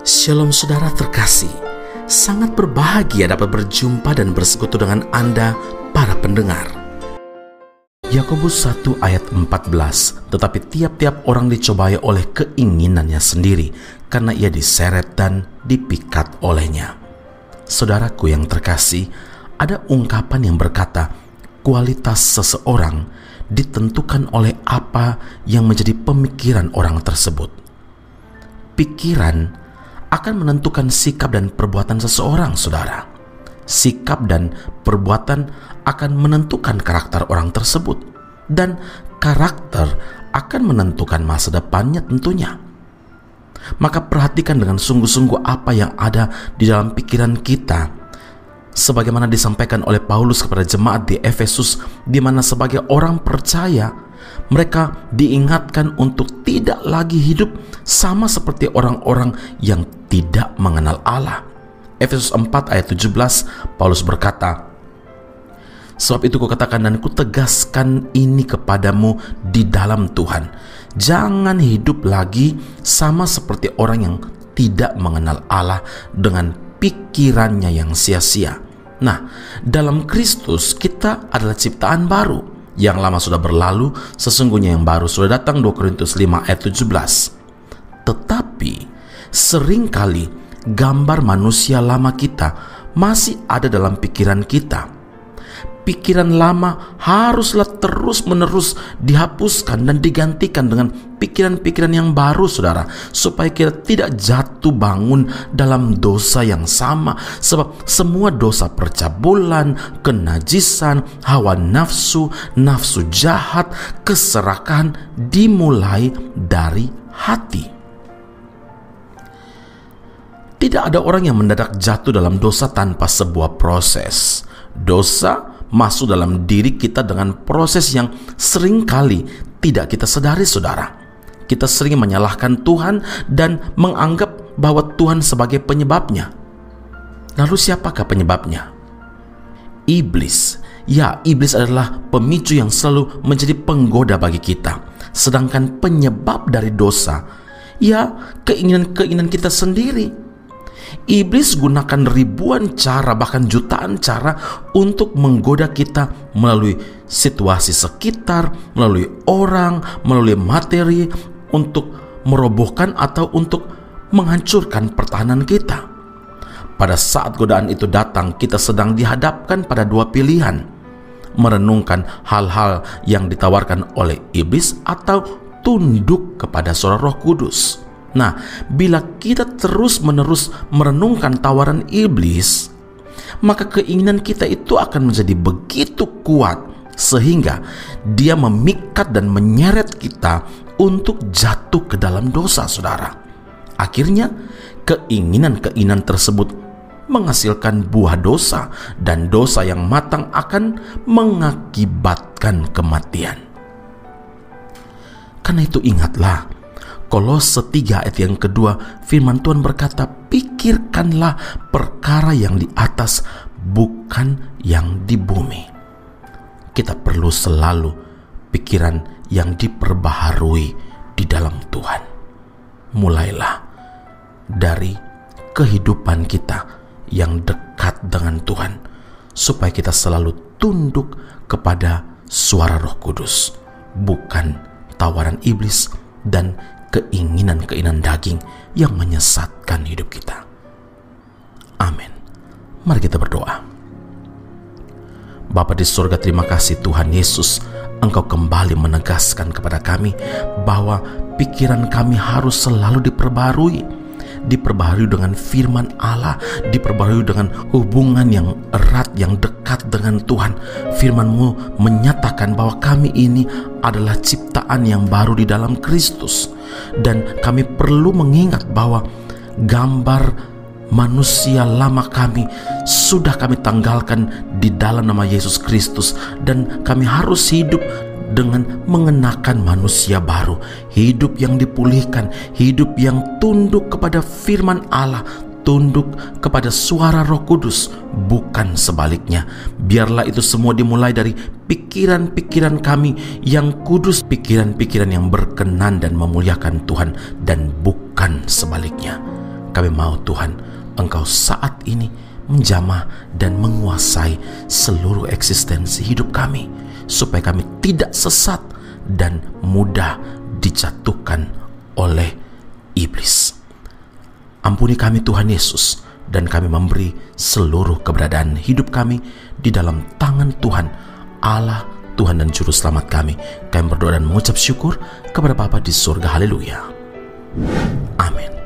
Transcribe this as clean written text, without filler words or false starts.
Shalom saudara terkasih, sangat berbahagia dapat berjumpa dan bersekutu dengan Anda para pendengar. Yakobus 1 ayat 14, tetapi tiap-tiap orang dicobai oleh keinginannya sendiri, karena ia diseret dan dipikat olehnya. Saudaraku yang terkasih, ada ungkapan yang berkata, kualitas seseorang ditentukan oleh apa yang menjadi pemikiran orang tersebut. Pikiran akan menentukan sikap dan perbuatan seseorang, saudara. Sikap dan perbuatan akan menentukan karakter orang tersebut, dan karakter akan menentukan masa depannya tentunya. Maka perhatikan dengan sungguh-sungguh apa yang ada di dalam pikiran kita, sebagaimana disampaikan oleh Paulus kepada jemaat di Efesus, di mana sebagai orang percaya mereka diingatkan untuk tidak lagi hidup sama seperti orang-orang yang tidak mengenal Allah. Efesus 4 ayat 17, Paulus berkata, sebab itu kukatakan dan kutegaskan ini kepadamu di dalam Tuhan, jangan hidup lagi sama seperti orang yang tidak mengenal Allah dengan pikirannya yang sia-sia. Nah, dalam Kristus kita adalah ciptaan baru. Yang lama sudah berlalu, sesungguhnya yang baru sudah datang. 2 Korintus 5 ayat 17. Tetapi seringkali gambar manusia lama kita masih ada dalam pikiran kita. Pikiran lama haruslah terus-menerus dihapuskan dan digantikan dengan pikiran-pikiran yang baru, saudara, supaya kita tidak jatuh bangun dalam dosa yang sama. Sebab semua dosa percabulan, kenajisan, hawa nafsu, nafsu jahat, keserakahan dimulai dari hati. Tidak ada orang yang mendadak jatuh dalam dosa tanpa sebuah proses. Dosa masuk dalam diri kita dengan proses yang seringkali tidak kita sadari, saudara. Kita sering menyalahkan Tuhan dan menganggap bahwa Tuhan sebagai penyebabnya. Lalu siapakah penyebabnya? Iblis. Ya, iblis adalah pemicu yang selalu menjadi penggoda bagi kita. Sedangkan penyebab dari dosa, ya, keinginan-keinginan kita sendiri. Iblis gunakan ribuan cara, bahkan jutaan cara untuk menggoda kita melalui situasi sekitar, melalui orang, melalui materi, untuk merobohkan atau untuk menghancurkan pertahanan kita. Pada saat godaan itu datang, kita sedang dihadapkan pada dua pilihan: merenungkan hal-hal yang ditawarkan oleh iblis atau tunduk kepada suara Roh Kudus. Nah, bila kita terus-menerus merenungkan tawaran iblis, maka keinginan kita itu akan menjadi begitu kuat sehingga dia memikat dan menyeret kita untuk jatuh ke dalam dosa, saudara. Akhirnya, keinginan-keinginan tersebut menghasilkan buah dosa, dan dosa yang matang akan mengakibatkan kematian. Karena itu ingatlah, Kolose 3 ayat yang kedua, firman Tuhan berkata, pikirkanlah perkara yang di atas, bukan yang di bumi. Kita perlu selalu pikiran yang diperbaharui di dalam Tuhan. Mulailah dari kehidupan kita yang dekat dengan Tuhan, supaya kita selalu tunduk kepada suara Roh Kudus, bukan tawaran iblis dan keinginan-keinginan daging yang menyesatkan hidup kita. Amin. Mari kita berdoa. Bapa di surga, terima kasih Tuhan Yesus, Engkau kembali menegaskan kepada kami bahwa pikiran kami harus selalu diperbaharui dengan firman Allah, diperbaharui dengan hubungan yang erat, yang dekat dengan Tuhan. Firman-Mu menyatakan bahwa kami ini adalah ciptaan yang baru di dalam Kristus, dan kami perlu mengingat bahwa gambar manusia lama kami sudah kami tanggalkan di dalam nama Yesus Kristus, dan kami harus hidup dengan mengenakan manusia baru, hidup yang dipulihkan, hidup yang tunduk kepada firman Allah, tunduk kepada suara Roh Kudus, bukan sebaliknya. Biarlah itu semua dimulai dari pikiran-pikiran kami yang kudus, pikiran-pikiran yang berkenan dan memuliakan Tuhan, dan bukan sebaliknya. Kami mau Tuhan, Engkau saat ini menjamah dan menguasai seluruh eksistensi hidup kami, supaya kami tidak sesat dan mudah dijatuhkan oleh iblis. Ampuni kami Tuhan Yesus, dan kami memberi seluruh keberadaan hidup kami di dalam tangan Tuhan Allah, Tuhan dan Juru Selamat kami. Kami berdoa dan mengucap syukur kepada Bapa di surga. Haleluya. Amin.